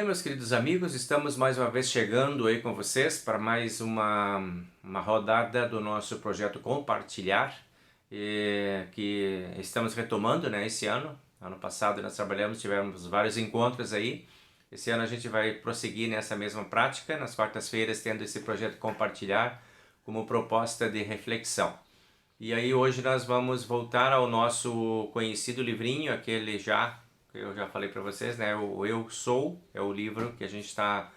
meus queridos amigos, estamos mais uma vez chegando aí com vocês para mais uma rodada do nosso projeto Compartilhar, que estamos retomando, né, esse ano. Ano passado nós tivemos vários encontros aí. Esse ano a gente vai prosseguir nessa mesma prática, nas quartas-feiras, tendo esse projeto Compartilhar como proposta de reflexão. E aí hoje nós vamos voltar ao nosso conhecido livrinho, aquele que eu já falei para vocês, né? O Eu Sou é o livro que a gente está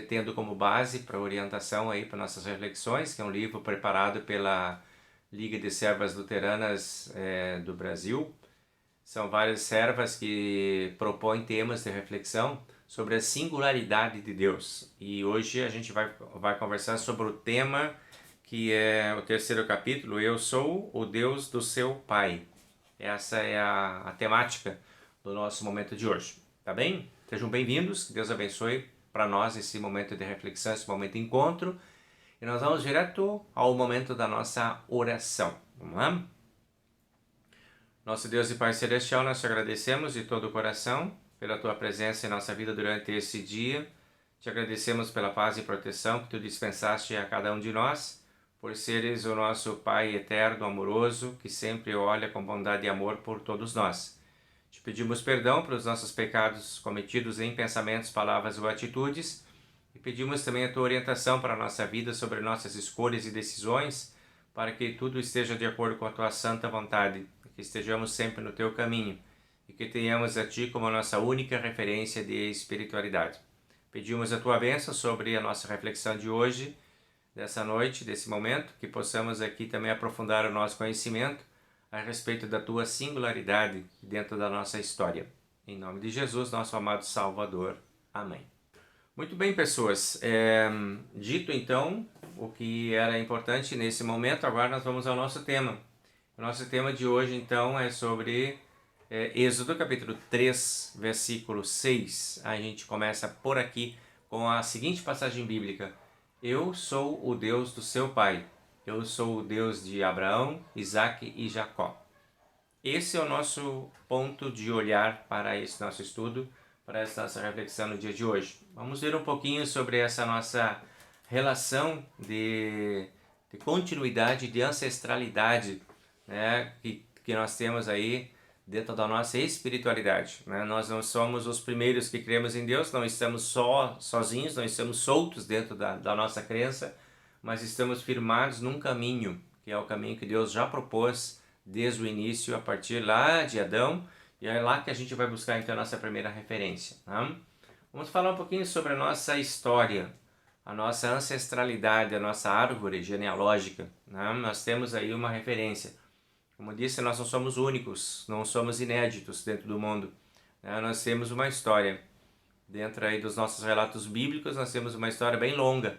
tendo como base para orientação aí para nossas reflexões, que é um livro preparado pela Liga de Servas Luteranas do Brasil. São várias servas que propõem temas de reflexão sobre a singularidade de Deus. E hoje a gente vai conversar sobre o tema que é o terceiro capítulo, Eu Sou o Deus do Seu Pai. Essa é a temática do nosso momento de hoje, tá bem? Sejam bem-vindos, que Deus abençoe para nós esse momento de reflexão, esse momento de encontro. E nós vamos direto ao momento da nossa oração, vamos lá? Nosso Deus e Pai Celestial, nós te agradecemos de todo o coração pela Tua presença em nossa vida durante esse dia. Te agradecemos pela paz e proteção que Tu dispensaste a cada um de nós, por seres o nosso Pai eterno, amoroso, que sempre olha com bondade e amor por todos nós. Te pedimos perdão pelos nossos pecados cometidos em pensamentos, palavras ou atitudes, e pedimos também a Tua orientação para a nossa vida sobre nossas escolhas e decisões, para que tudo esteja de acordo com a Tua santa vontade, que estejamos sempre no Teu caminho e que tenhamos a Ti como a nossa única referência de espiritualidade. Pedimos a Tua bênção sobre a nossa reflexão de hoje, dessa noite, desse momento, que possamos aqui também aprofundar o nosso conhecimento a respeito da Tua singularidade dentro da nossa história. Em nome de Jesus, nosso amado Salvador. Amém. Muito bem, pessoas. Dito então o que era importante nesse momento, agora nós vamos ao nosso tema. O nosso tema de hoje, então, é sobre Êxodo, capítulo 3, versículo 6. A gente começa por aqui com a seguinte passagem bíblica. Eu sou o Deus do seu pai. Eu sou o Deus de Abraão, Isaque e Jacó. Esse é o nosso ponto de olhar para esse nosso estudo, para essa nossa reflexão no dia de hoje. Vamos ver um pouquinho sobre essa nossa relação de continuidade, de ancestralidade, né, que nós temos aí dentro da nossa espiritualidade, né? Nós não somos os primeiros que cremos em Deus, não estamos sozinhos, não estamos soltos dentro da nossa crença, mas estamos firmados num caminho, que é o caminho que Deus já propôs desde o início, a partir lá de Adão, e é lá que a gente vai buscar então a nossa primeira referência, né? Vamos falar um pouquinho sobre a nossa história, a nossa ancestralidade, a nossa árvore genealógica, né? Nós temos aí uma referência. Como disse, nós não somos únicos, não somos inéditos dentro do mundo, né? Nós temos uma história. Dentro aí dos nossos relatos bíblicos, nós temos uma história bem longa,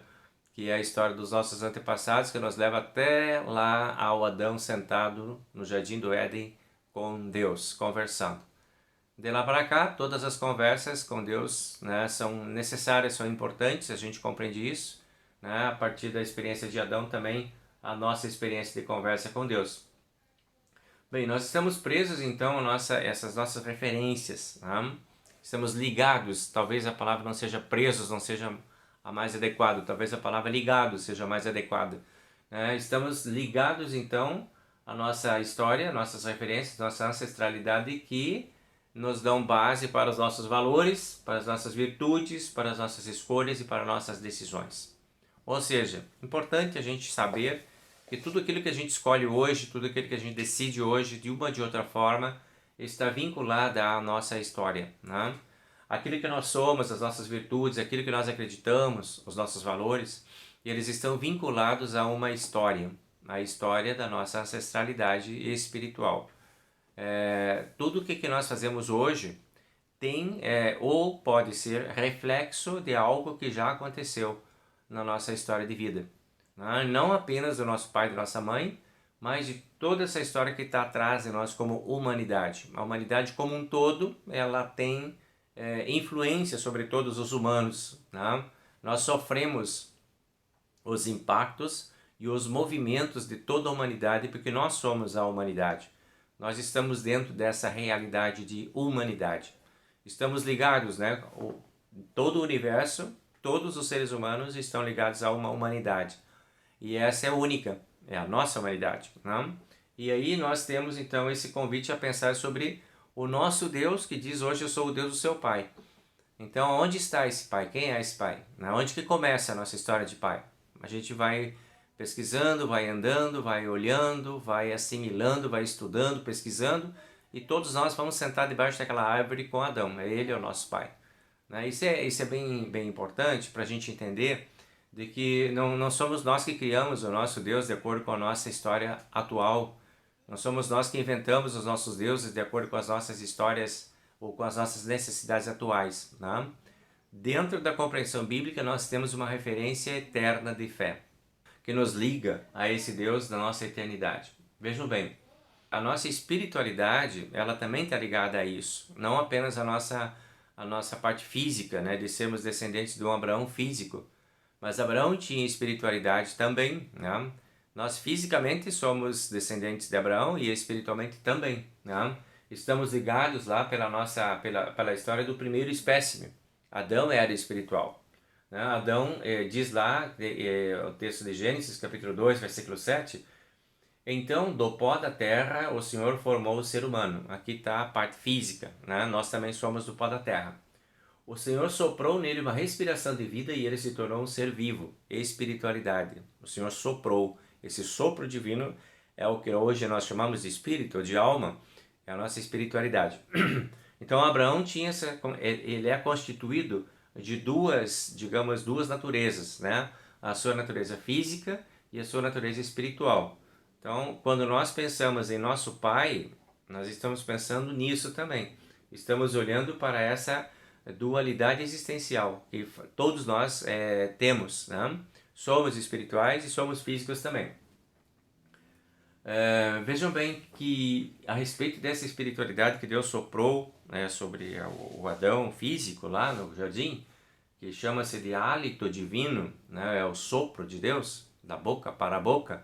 que é a história dos nossos antepassados, que nos leva até lá ao Adão sentado no Jardim do Éden com Deus, conversando. De lá para cá, todas as conversas com Deus, né, são necessárias, são importantes, a gente compreende isso, né? A partir da experiência de Adão também, a nossa experiência de conversa com Deus. Bem, nós estamos presos então a essas nossas referências, né? Estamos ligados, talvez a palavra não seja presos, não seja a mais adequada, talvez a palavra ligados seja a mais adequada, né? Estamos ligados então à nossa história, nossas referências, nossa ancestralidade que nos dão base para os nossos valores, para as nossas virtudes, para as nossas escolhas e para nossas decisões. Ou seja, importante a gente saber que tudo aquilo que a gente escolhe hoje, tudo aquilo que a gente decide hoje, de uma ou de outra forma, está vinculado à nossa história, né? Aquilo que nós somos, as nossas virtudes, aquilo que nós acreditamos, os nossos valores, eles estão vinculados a uma história, a história da nossa ancestralidade espiritual. Tudo o que nós fazemos hoje tem ou pode ser reflexo de algo que já aconteceu na nossa história de vida. Não apenas do nosso pai e da nossa mãe, mas de toda essa história que está atrás de nós como humanidade. A humanidade como um todo, ela tem influência sobre todos os humanos, né? Nós sofremos os impactos e os movimentos de toda a humanidade porque nós somos a humanidade. Nós estamos dentro dessa realidade de humanidade. Estamos ligados, né? todo o universo, todos os seres humanos estão ligados a uma humanidade. E essa é única, é a nossa humanidade, não? E aí nós temos então esse convite a pensar sobre o nosso Deus, que diz: hoje eu sou o Deus do seu pai. Então, onde está esse pai? Quem é esse pai? Onde que começa a nossa história de pai? A gente vai pesquisando, vai andando, vai olhando, vai assimilando, vai estudando, pesquisando, e todos nós vamos sentar debaixo daquela árvore com Adão. Ele é o nosso pai. Isso é bem importante para a gente entender de que não somos nós que criamos o nosso Deus de acordo com a nossa história atual. Não somos nós que inventamos os nossos deuses de acordo com as nossas histórias ou com as nossas necessidades atuais. Né? Dentro da compreensão bíblica, nós temos uma referência eterna de fé, que nos liga a esse Deus da nossa eternidade. Vejam bem, a nossa espiritualidade, ela também está ligada a isso. Não apenas a nossa parte física, né, de sermos descendentes de um Abraão físico, mas Abraão tinha espiritualidade também, né? Nós fisicamente somos descendentes de Abraão e espiritualmente também, né? Estamos ligados lá pela história do primeiro espécime. Adão era espiritual, né? Adão, diz lá, o texto de Gênesis, capítulo 2, versículo 7, então, do pó da terra, o Senhor formou o ser humano. Aqui está a parte física, né? Nós também somos do pó da terra. O Senhor soprou nele uma respiração de vida e ele se tornou um ser vivo, espiritualidade. O Senhor soprou. Esse sopro divino é o que hoje nós chamamos de espírito, de alma, é a nossa espiritualidade. Então Abraão ele é constituído de duas naturezas, né? A sua natureza física e a sua natureza espiritual. Então, quando nós pensamos em nosso Pai, nós estamos pensando nisso também. Estamos olhando para essa dualidade existencial que todos nós temos, né? Somos espirituais e somos físicos também. Vejam bem que a respeito dessa espiritualidade que Deus soprou, né, sobre o Adão físico lá no jardim, que chama-se de hálito divino, né, é o sopro de Deus, da boca para a boca,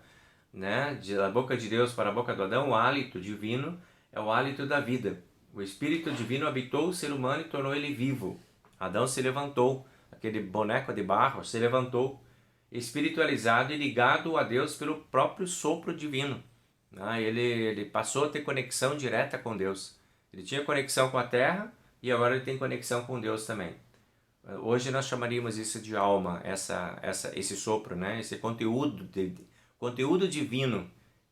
né, da boca de Deus para a boca do Adão, o hálito divino é o hálito da vida. O Espírito Divino habitou o ser humano e tornou ele vivo. Adão se levantou, aquele boneco de barro se levantou, espiritualizado e ligado a Deus pelo próprio sopro divino. Ele passou a ter conexão direta com Deus. Ele tinha conexão com a terra e agora ele tem conexão com Deus também. Hoje nós chamaríamos isso de alma, esse sopro, né? Esse conteúdo divino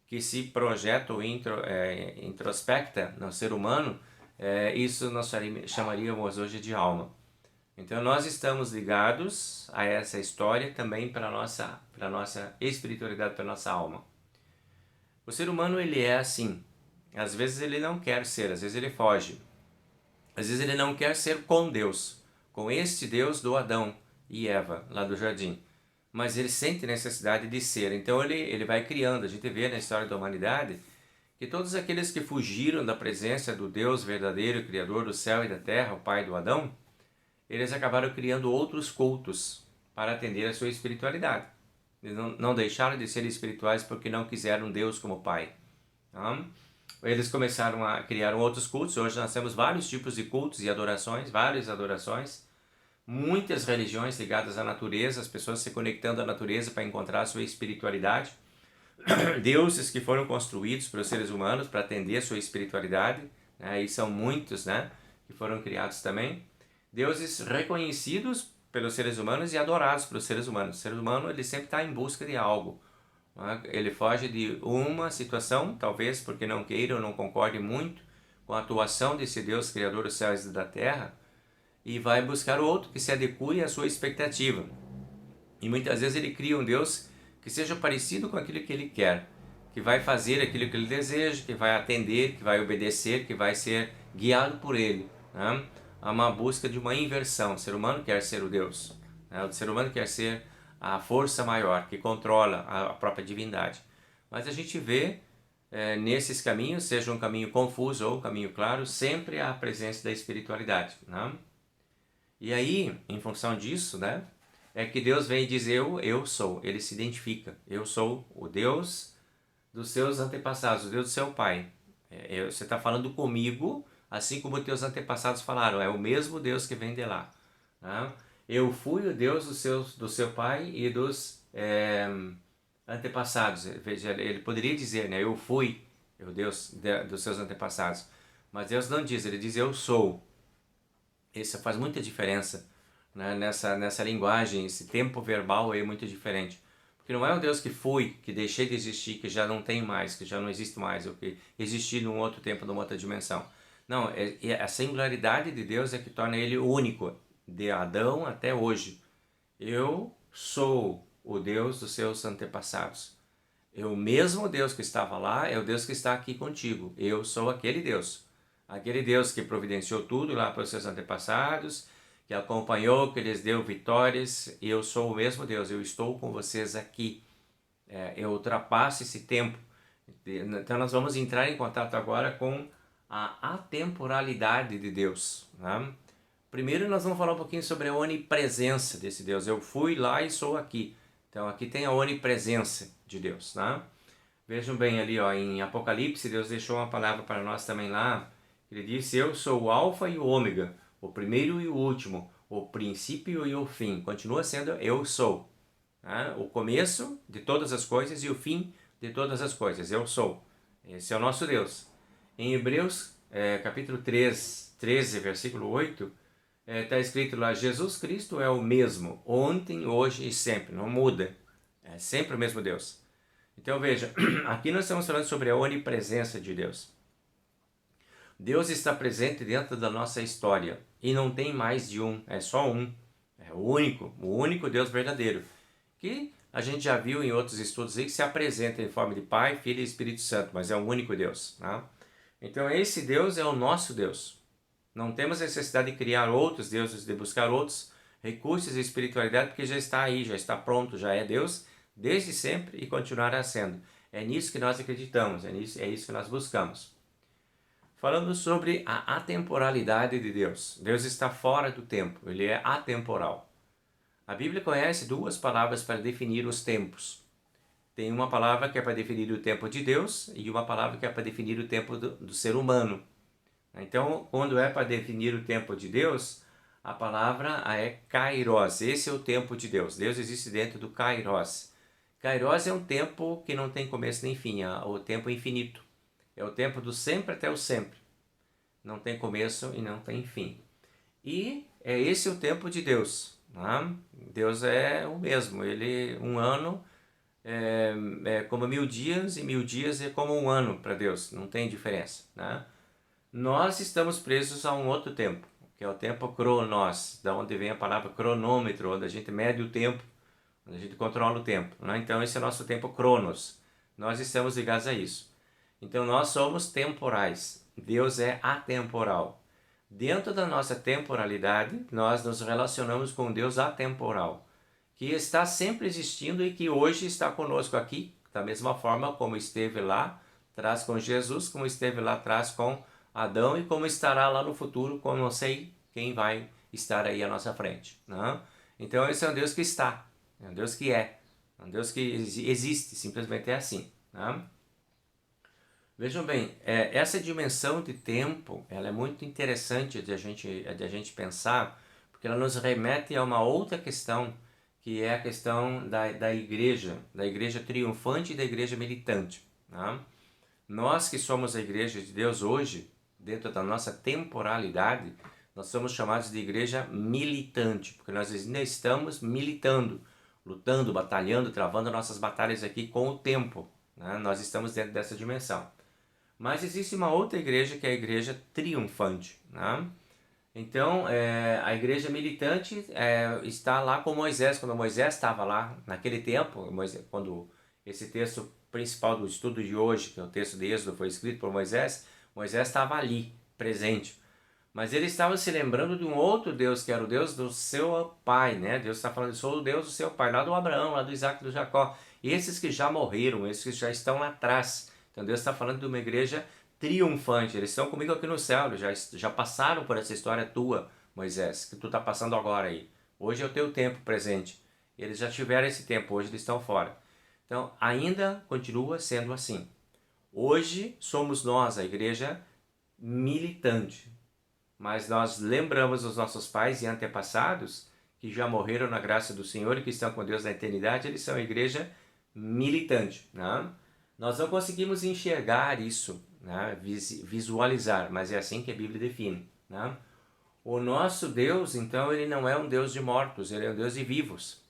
que se projeta ou introspecta no ser humano, isso nós chamaríamos hoje de alma. Então nós estamos ligados a essa história também pela nossa espiritualidade, pela nossa alma. O ser humano ele é assim, às vezes ele não quer ser, às vezes ele foge, às vezes ele não quer ser com Deus, com este Deus do Adão e Eva lá do jardim, mas ele sente necessidade de ser, então ele vai criando. A gente vê na história da humanidade que todos aqueles que fugiram da presença do Deus verdadeiro, Criador do céu e da terra, o Pai do Adão, eles acabaram criando outros cultos para atender a sua espiritualidade. Eles não deixaram de ser espirituais porque não quiseram Deus como Pai. Eles começaram a criar outros cultos. Hoje nós temos vários tipos de cultos e adorações, várias adorações, muitas religiões ligadas à natureza, as pessoas se conectando à natureza para encontrar a sua espiritualidade, deuses que foram construídos pelos seres humanos para atender a sua espiritualidade, né? E são muitos, né, que foram criados também. Deuses reconhecidos pelos seres humanos e adorados pelos seres humanos. O ser humano ele sempre está em busca de algo. Né? Ele foge de uma situação, talvez porque não queira ou não concorde muito com a atuação desse Deus, Criador dos céus e da terra, e vai buscar outro que se adeque à sua expectativa. E muitas vezes ele cria um Deus que seja parecido com aquilo que ele quer, que vai fazer aquilo que ele deseja, que vai atender, que vai obedecer, que vai ser guiado por ele. Né? Há uma busca de uma inversão. O ser humano quer ser o Deus, né? O ser humano quer ser a força maior que controla a própria divindade. Mas a gente vê nesses caminhos, seja um caminho confuso ou um caminho claro, sempre há a presença da espiritualidade. Né? E aí, em função disso, né, é que Deus vem dizer eu sou. Ele se identifica. Eu sou o Deus dos seus antepassados, o Deus do seu pai. Você está falando comigo, assim como teus antepassados falaram. É o mesmo Deus que vem de lá. Né? Eu fui o Deus do seu pai e dos antepassados. Veja, ele poderia dizer, né? Eu fui o Deus dos seus antepassados. Mas Deus não diz, ele diz eu sou. Isso faz muita diferença, né? Nessa linguagem, esse tempo verbal é muito diferente. Porque não é um Deus que foi, que deixei de existir, que já não tem mais, que já não existe mais, ou que existiu num outro tempo, numa outra dimensão. Não, a singularidade de Deus é que torna ele único, de Adão até hoje. Eu sou o Deus dos seus antepassados. O mesmo Deus que estava lá é o Deus que está aqui contigo. Eu sou aquele Deus. Aquele Deus que providenciou tudo lá para os seus antepassados, que acompanhou, que lhes deu vitórias. E eu sou o mesmo Deus. Eu estou com vocês aqui. Eu ultrapasso esse tempo. Então nós vamos entrar em contato agora com a atemporalidade de Deus. Né? Primeiro nós vamos falar um pouquinho sobre a onipresença desse Deus. Eu fui lá e sou aqui. Então aqui tem a onipresença de Deus. Né? Vejam bem ali, ó, em Apocalipse, Deus deixou uma palavra para nós também lá. Ele disse, eu sou o alfa e o ômega, o primeiro e o último, o princípio e o fim. Continua sendo eu sou. Né? O começo de todas as coisas e o fim de todas as coisas. Eu sou. Esse é o nosso Deus. Em Hebreus, capítulo 3, 13, versículo 8, está escrito lá, Jesus Cristo é o mesmo, ontem, hoje e sempre. Não muda. É sempre o mesmo Deus. Então veja, aqui nós estamos falando sobre a onipresença de Deus. Deus está presente dentro da nossa história e não tem mais de um, é só um. É o único Deus verdadeiro. Que a gente já viu em outros estudos aí que se apresenta em forma de Pai, Filho e Espírito Santo, mas é um único Deus. Né? Então esse Deus é o nosso Deus. Não temos necessidade de criar outros deuses, de buscar outros recursos de espiritualidade, porque já está aí, já está pronto, já é Deus desde sempre e continuará sendo. É nisso que nós acreditamos, é isso que nós buscamos. Falando sobre a atemporalidade de Deus. Deus está fora do tempo, ele é atemporal. A Bíblia conhece duas palavras para definir os tempos. Tem uma palavra que é para definir o tempo de Deus e uma palavra que é para definir o tempo do ser humano. Então, quando é para definir o tempo de Deus, a palavra é kairos. Esse é o tempo de Deus. Deus existe dentro do kairos. Kairos é um tempo que não tem começo nem fim, é o tempo infinito. É o tempo do sempre até o sempre. Não tem começo e não tem fim. E é esse o tempo de Deus. Né? Deus é o mesmo. Um ano é como 1000 dias e 1000 dias é como um ano para Deus. Não tem diferença. Né? Nós estamos presos a um outro tempo, que é o tempo cronos, da onde vem a palavra cronômetro, onde a gente mede o tempo, onde a gente controla o tempo. Né? Então esse é o nosso tempo cronos. Nós estamos ligados a isso. Então nós somos temporais. Deus é atemporal. Dentro da nossa temporalidade, nós nos relacionamos com Deus atemporal, que está sempre existindo e que hoje está conosco aqui, da mesma forma como esteve lá atrás com Jesus, como esteve lá atrás com Adão e como estará lá no futuro com não sei quem vai estar aí à nossa frente. Né? Então esse é um Deus que está, é um Deus que é um Deus que existe, simplesmente é assim. Né? Vejam bem, essa dimensão de tempo, ela é muito interessante de a gente pensar, porque ela nos remete a uma outra questão, que é a questão da igreja triunfante e da igreja militante. Né? Nós que somos a igreja de Deus hoje, dentro da nossa temporalidade, nós somos chamados de igreja militante, porque nós ainda estamos militando, lutando, batalhando, travando nossas batalhas aqui com o tempo. Né? Nós estamos dentro dessa dimensão. Mas existe uma outra igreja que é a igreja triunfante. Né? Então, a igreja militante está lá com Moisés. Quando Moisés estava lá, naquele tempo, quando esse texto principal do estudo de hoje, que é o texto de Êxodo, foi escrito por Moisés, Moisés estava ali, presente. Mas ele estava se lembrando de um outro Deus, que era o Deus do seu pai. Né? Deus está falando, sou o Deus do seu pai, lá do Abraão, lá do Isaac, do Jacó. Esses que já morreram, esses que já estão lá atrás. Então Deus está falando de uma igreja triunfante. Eles estão comigo aqui no céu, já passaram por essa história tua, Moisés, que tu está passando agora aí. Hoje é o teu tempo presente. Eles já tiveram esse tempo, hoje eles estão fora. Então ainda continua sendo assim. Hoje somos nós, a igreja militante. mas nós lembramos os nossos pais e antepassados que já morreram na graça do Senhor e que estão com Deus na eternidade, eles são a igreja militante. Né? Nós não conseguimos enxergar isso, né? Visualizar, mas é assim que a Bíblia define. Né? O nosso Deus, então, ele não é um Deus de mortos, ele é um Deus de vivos.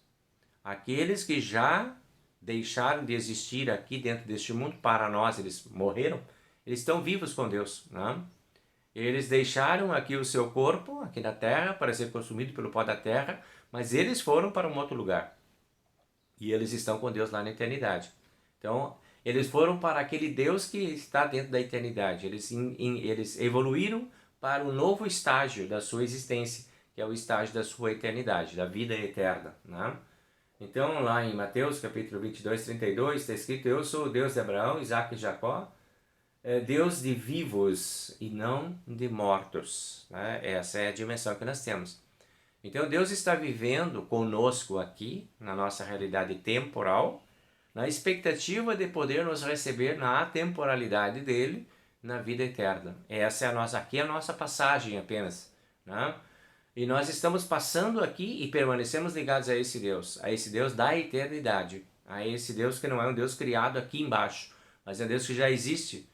Aqueles que já deixaram de existir aqui dentro deste mundo, para nós, eles morreram, eles estão vivos com Deus. Né? Eles deixaram aqui o seu corpo, aqui na terra, para ser consumido pelo pó da terra, mas eles foram para um outro lugar. E eles estão com Deus lá na eternidade. Então, eles foram para aquele Deus que está dentro da eternidade. Eles evoluíram para um novo estágio da sua existência, que é o estágio da sua eternidade, da vida eterna. Né? Então, lá em Mateus capítulo 22, 32, está escrito: eu sou o Deus de Abraão, Isaque e Jacó, Deus de vivos e não de mortos. Né? Essa é a dimensão que nós temos. Então Deus está vivendo conosco aqui, na nossa realidade temporal, na expectativa de poder nos receber na atemporalidade dele, na vida eterna. Essa é aqui é a nossa passagem apenas. Né? E nós estamos passando aqui e permanecemos ligados a esse Deus da eternidade, a esse Deus que não é um Deus criado aqui embaixo, mas é um Deus que já existe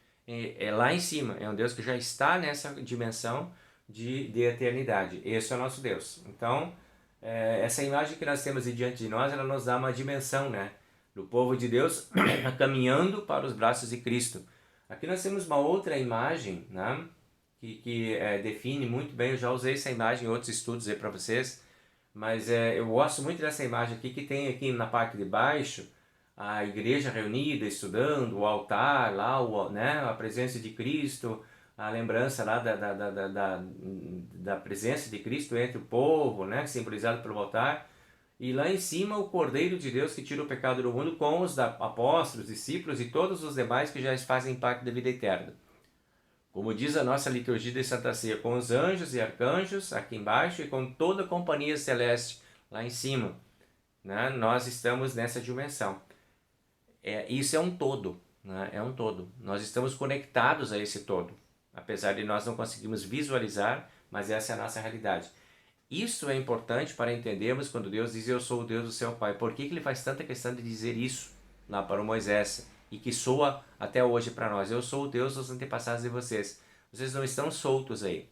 lá em cima, é um Deus que já está nessa dimensão de eternidade. Esse é o nosso Deus. Então, essa imagem que nós temos diante de nós, ela nos dá uma dimensão, né? Do povo de Deus caminhando para os braços de Cristo. Aqui nós temos uma outra imagem, né? que define muito bem. Eu já usei essa imagem em outros estudos aí para vocês, mas eu gosto muito dessa imagem aqui, que tem aqui na parte de baixo a igreja reunida, estudando, o altar lá, né? A presença de Cristo, a lembrança lá da presença de Cristo entre o povo, né? Simbolizado pelo altar. E lá em cima o Cordeiro de Deus que tira o pecado do mundo, com os apóstolos, discípulos e todos os demais que já fazem parte da vida eterna. Como diz a nossa liturgia de Santa Ceia, com os anjos e arcanjos aqui embaixo e com toda a companhia celeste lá em cima. Né? Nós estamos nessa dimensão. Isso é um todo, né? É um todo. Nós estamos conectados a esse todo, apesar de nós não conseguirmos visualizar, mas essa é a nossa realidade. Isso é importante para entendermos quando Deus diz: eu sou o Deus do seu Pai. Por que ele faz tanta questão de dizer isso lá para o Moisés? E que soa até hoje para nós: eu sou o Deus dos antepassados de vocês. Vocês não estão soltos aí.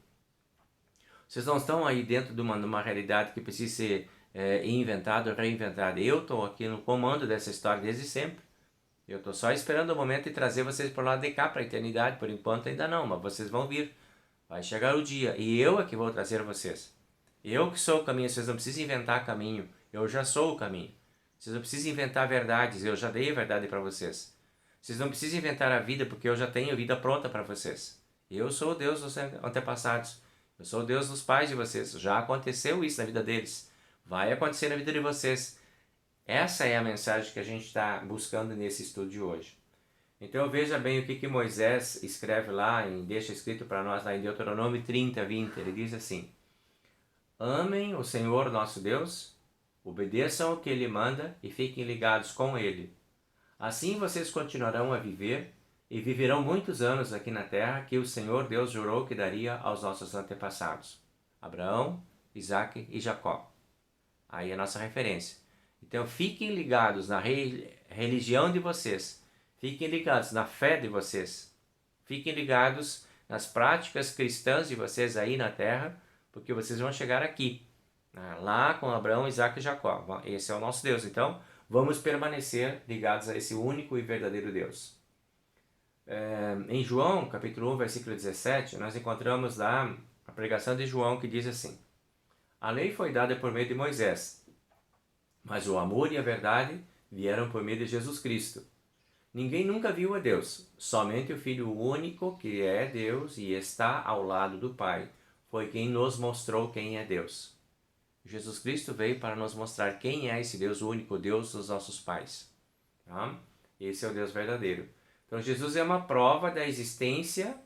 Vocês não estão aí dentro de uma realidade que precisa ser inventada, reinventada. Eu estou aqui no comando dessa história desde sempre. Eu estou só esperando o momento de trazer vocês para o lado de cá, para a eternidade. Por enquanto ainda não, mas vocês vão vir. Vai chegar o dia. E eu é que vou trazer vocês. Eu que sou o caminho. Vocês não precisam inventar caminho. Eu já sou o caminho. Vocês não precisam inventar verdades. Eu já dei a verdade para vocês. Vocês não precisam inventar a vida, porque eu já tenho a vida pronta para vocês. Eu sou o Deus dos antepassados. Eu sou o Deus dos pais de vocês. Já aconteceu isso na vida deles. Vai acontecer na vida de vocês. Essa é a mensagem que a gente está buscando nesse estudo de hoje. Então veja bem o que Moisés escreve lá, deixa escrito para nós lá em Deuteronômio 30, 20. Ele diz assim: amem o Senhor nosso Deus, obedeçam o que Ele manda e fiquem ligados com Ele. Assim vocês continuarão a viver e viverão muitos anos aqui na terra que o Senhor Deus jurou que daria aos nossos antepassados, Abraão, Isaque e Jacó. Aí é a nossa referência. Então fiquem ligados na religião de vocês, fiquem ligados na fé de vocês, fiquem ligados nas práticas cristãs de vocês aí na terra, porque vocês vão chegar aqui, lá com Abraão, Isaque e Jacó. Esse é o nosso Deus. Então vamos permanecer ligados a esse único e verdadeiro Deus. Em João capítulo 1, versículo 17, nós encontramos lá a pregação de João, que diz assim: a lei foi dada por meio de Moisés, mas o amor e a verdade vieram por meio de Jesus Cristo. Ninguém nunca viu a Deus, somente o Filho único, que é Deus e está ao lado do Pai, foi quem nos mostrou quem é Deus. Jesus Cristo veio para nos mostrar quem é esse Deus único, Deus dos nossos pais. Tá? Esse é o Deus verdadeiro. Então Jesus é uma prova da existência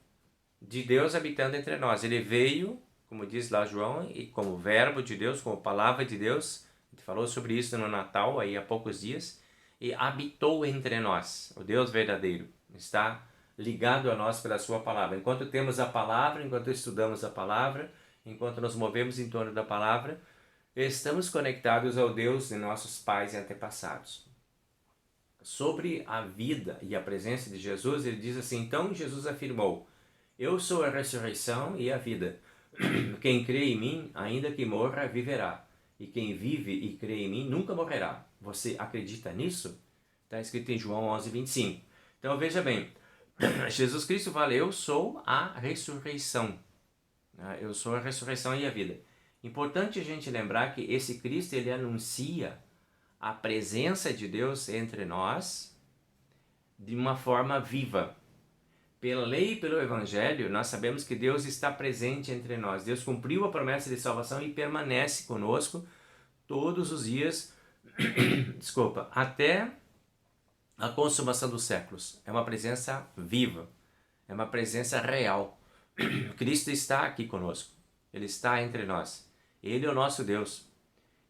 de Deus habitando entre nós. Ele veio, como diz lá João, e como verbo de Deus, como palavra de Deus. A gente falou sobre isso no Natal, aí há poucos dias. E habitou entre nós. O Deus verdadeiro está ligado a nós pela sua palavra. Enquanto temos a palavra, enquanto estudamos a palavra, enquanto nos movemos em torno da palavra, estamos conectados ao Deus de nossos pais e antepassados. Sobre a vida e a presença de Jesus, ele diz assim: então Jesus afirmou: eu sou a ressurreição e a vida. Quem crê em mim, ainda que morra, viverá. E quem vive e crê em mim, nunca morrerá. Você acredita nisso? Está escrito em João 11:25. Então veja bem, Jesus Cristo fala: eu sou a ressurreição. Eu sou a ressurreição e a vida. Importante a gente lembrar que esse Cristo, ele anuncia a presença de Deus entre nós de uma forma viva. Pela lei e pelo Evangelho, nós sabemos que Deus está presente entre nós. Deus cumpriu a promessa de salvação e permanece conosco todos os dias, desculpa, até a consumação dos séculos. É uma presença viva, é uma presença real. Cristo está aqui conosco, Ele está entre nós. Ele é o nosso Deus.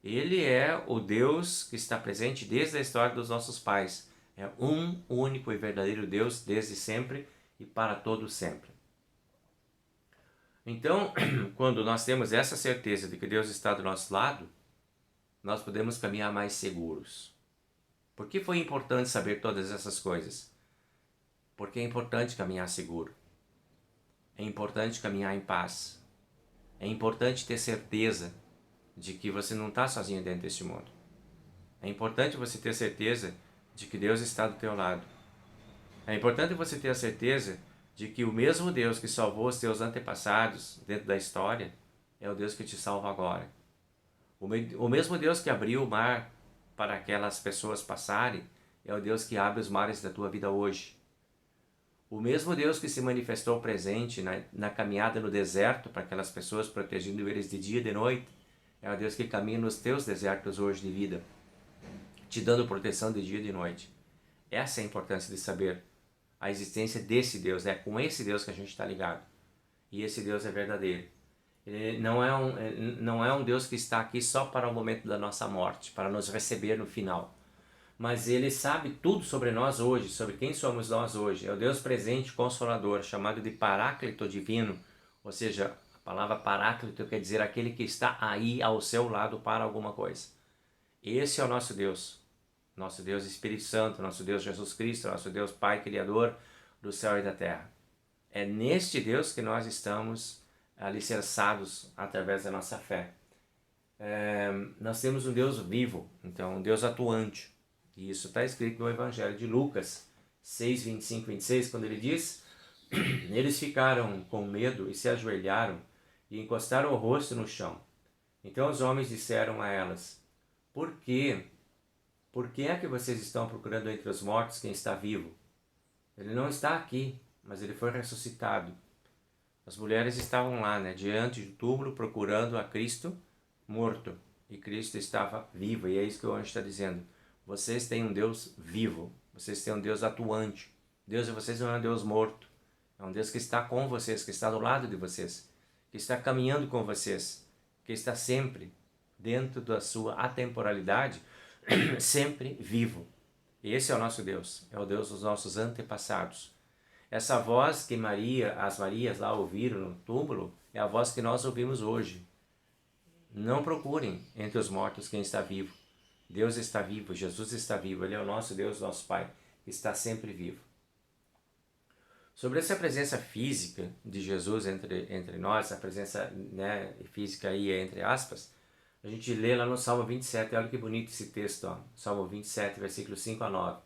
Ele é o Deus que está presente desde a história dos nossos pais. É um único e verdadeiro Deus desde sempre e para todo sempre. Então, quando nós temos essa certeza de que Deus está do nosso lado, nós podemos caminhar mais seguros. Por que foi importante saber todas essas coisas? Porque é importante caminhar seguro. É importante caminhar em paz. É importante ter certeza de que você não está sozinho dentro deste mundo. É importante você ter certeza de que Deus está do teu lado. É importante você ter a certeza de que o mesmo Deus que salvou os teus antepassados dentro da história é o Deus que te salva agora. O mesmo Deus que abriu o mar para aquelas pessoas passarem é o Deus que abre os mares da tua vida hoje. O mesmo Deus que se manifestou presente na caminhada no deserto para aquelas pessoas, protegendo eles de dia e de noite, é o Deus que caminha nos teus desertos hoje de vida, te dando proteção de dia e de noite. Essa é a importância de saber a existência desse Deus. É com esse Deus que a gente está ligado. E esse Deus é verdadeiro. Ele não é um Deus que está aqui só para o momento da nossa morte, para nos receber no final. Mas Ele sabe tudo sobre nós hoje, sobre quem somos nós hoje. É o Deus presente, consolador, chamado de Paráclito Divino. Ou seja, a palavra Paráclito quer dizer aquele que está aí ao seu lado para alguma coisa. Esse é o nosso Deus. Nosso Deus Espírito Santo, nosso Deus Jesus Cristo, nosso Deus Pai Criador do céu e da terra. É neste Deus que nós estamos alicerçados através da nossa fé. Nós temos um Deus vivo, então um Deus atuante. E isso está escrito no Evangelho de Lucas 6, 25, 26, quando ele diz: eles ficaram com medo e se ajoelharam e encostaram o rosto no chão. Então os homens disseram a elas: por quê? Por que é que vocês estão procurando entre os mortos quem está vivo? Ele não está aqui, mas ele foi ressuscitado. As mulheres estavam lá, diante do túmulo, procurando a Cristo morto. E Cristo estava vivo, e é isso que o anjo está dizendo. Vocês têm um Deus vivo, vocês têm um Deus atuante. Deus de vocês não é um Deus morto. É um Deus que está com vocês, que está do lado de vocês, que está caminhando com vocês, que está sempre dentro da sua atemporalidade, sempre vivo. Esse é o nosso Deus, é o Deus dos nossos antepassados. Essa voz que as Marias lá ouviram no túmulo, é a voz que nós ouvimos hoje. Não procurem entre os mortos quem está vivo. Deus está vivo, Jesus está vivo, Ele é o nosso Deus, nosso Pai, que está sempre vivo. Sobre essa presença física de Jesus entre nós, a presença física aí entre aspas, a gente lê lá no Salmo 27, olha que bonito esse texto, Salmo 27, versículos 5 a 9.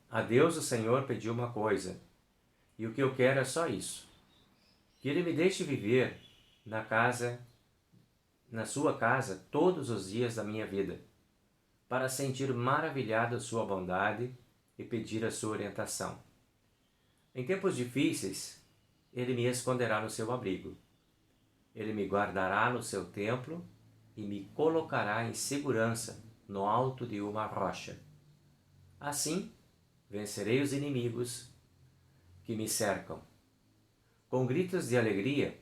A Deus o Senhor pediu uma coisa, e o que eu quero é só isso, que Ele me deixe viver na sua casa todos os dias da minha vida, para sentir maravilhado a sua bondade e pedir a sua orientação. Em tempos difíceis, Ele me esconderá no seu abrigo. Ele me guardará no seu templo e me colocará em segurança no alto de uma rocha. Assim, vencerei os inimigos que me cercam. Com gritos de alegria,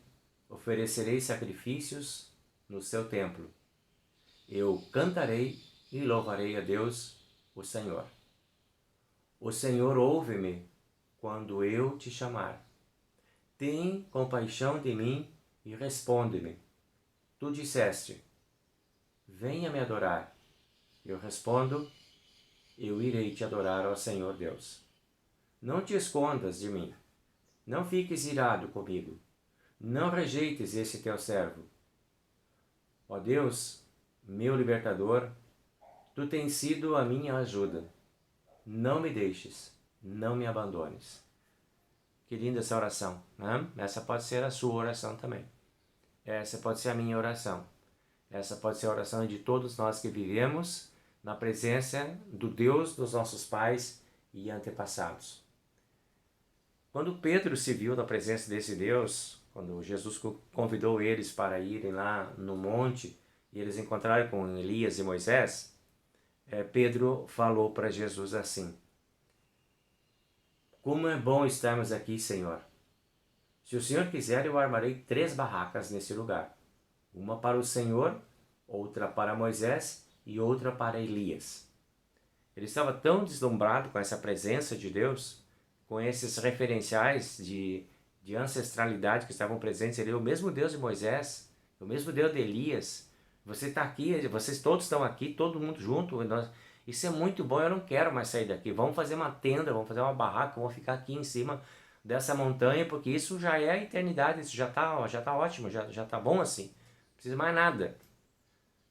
oferecerei sacrifícios no seu templo. Eu cantarei e louvarei a Deus, o Senhor. O Senhor ouve-me quando eu te chamar. Tem compaixão de mim e responde-me. Tu disseste, venha me adorar. Eu respondo, eu irei te adorar, ó Senhor Deus. Não te escondas de mim. Não fiques irado comigo. Não rejeites esse teu servo. Ó Deus, meu libertador, tu tens sido a minha ajuda. Não me deixes, não me abandones. Que linda essa oração, né? Essa pode ser a sua oração também. Essa pode ser a minha oração. Essa pode ser a oração de todos nós que vivemos na presença do Deus dos nossos pais e antepassados. Quando Pedro se viu na presença desse Deus, quando Jesus convidou eles para irem lá no monte e eles encontraram com Elias e Moisés, Pedro falou para Jesus assim: como é bom estarmos aqui, Senhor. Se o Senhor quiser, eu armarei 3 barracas nesse lugar. Uma para o Senhor, outra para Moisés e outra para Elias. Ele estava tão deslumbrado com essa presença de Deus, com esses referenciais de ancestralidade que estavam presentes ali, o mesmo Deus de Moisés, o mesmo Deus de Elias. Você está aqui, vocês todos estão aqui, todo mundo junto. Isso é muito bom, eu não quero mais sair daqui. Vamos fazer uma tenda, vamos fazer uma barraca, vamos ficar aqui em cima dessa montanha, porque isso já é a eternidade, isso já tá ótimo, já tá bom assim. Não precisa mais nada.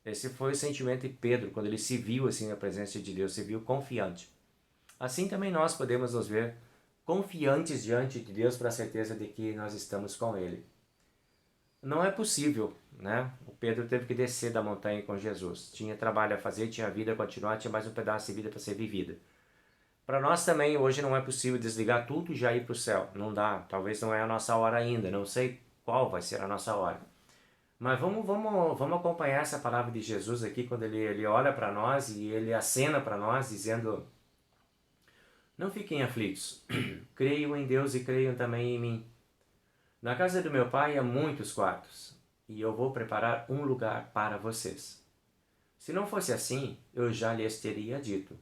Esse foi o sentimento de Pedro, quando ele se viu assim na presença de Deus, se viu confiante. Assim também nós podemos nos ver confiantes diante de Deus para a certeza de que nós estamos com Ele. Não é possível, né? O Pedro teve que descer da montanha com Jesus. Tinha trabalho a fazer, tinha vida a continuar, tinha mais um pedaço de vida para ser vivida. Para nós também, hoje não é possível desligar tudo e já ir para o céu. Não dá, talvez não é a nossa hora ainda, não sei qual vai ser a nossa hora. Mas vamos acompanhar essa palavra de Jesus aqui, quando ele olha para nós e ele acena para nós, dizendo: não fiquem aflitos, creiam em Deus e creiam também em mim. Na casa do meu pai há muitos quartos, e eu vou preparar um lugar para vocês. Se não fosse assim, eu já lhes teria dito.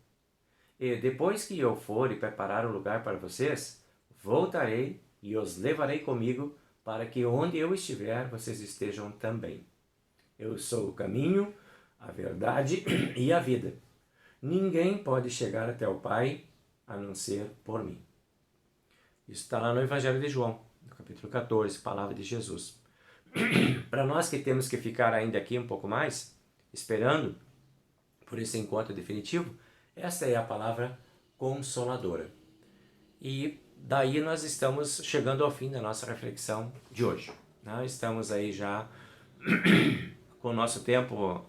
E depois que eu for e preparar um lugar para vocês, voltarei e os levarei comigo, para que onde eu estiver, vocês estejam também. Eu sou o caminho, a verdade e a vida. Ninguém pode chegar até o Pai a não ser por mim. Isso está lá no Evangelho de João, no capítulo 14, palavra de Jesus. Para nós que temos que ficar ainda aqui um pouco mais, esperando por esse encontro definitivo, esta é a palavra consoladora. E daí nós estamos chegando ao fim da nossa reflexão de hoje. Nós estamos aí já com o nosso tempo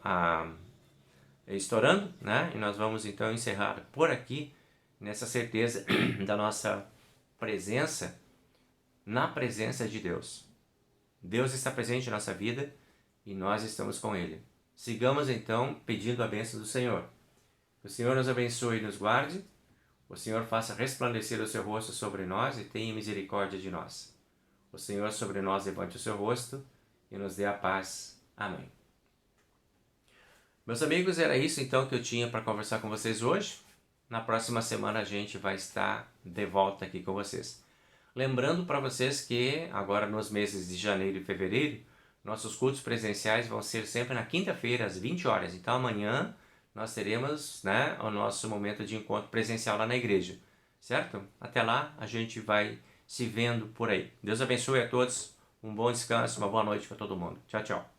estourando, né? E nós vamos então encerrar por aqui, nessa certeza da nossa presença, na presença de Deus. Deus está presente em nossa vida e nós estamos com Ele. Sigamos então pedindo a bênção do Senhor. O Senhor nos abençoe e nos guarde. O Senhor faça resplandecer o seu rosto sobre nós e tenha misericórdia de nós. O Senhor sobre nós levante o seu rosto e nos dê a paz. Amém. Meus amigos, era isso então que eu tinha para conversar com vocês hoje. Na próxima semana a gente vai estar de volta aqui com vocês. Lembrando para vocês que agora nos meses de janeiro e fevereiro, nossos cultos presenciais vão ser sempre na quinta-feira às 20 horas. Então amanhã nós teremos, né, o nosso momento de encontro presencial lá na igreja, certo? Até lá a gente vai se vendo por aí. Deus abençoe a todos, um bom descanso, uma boa noite para todo mundo. Tchau, tchau.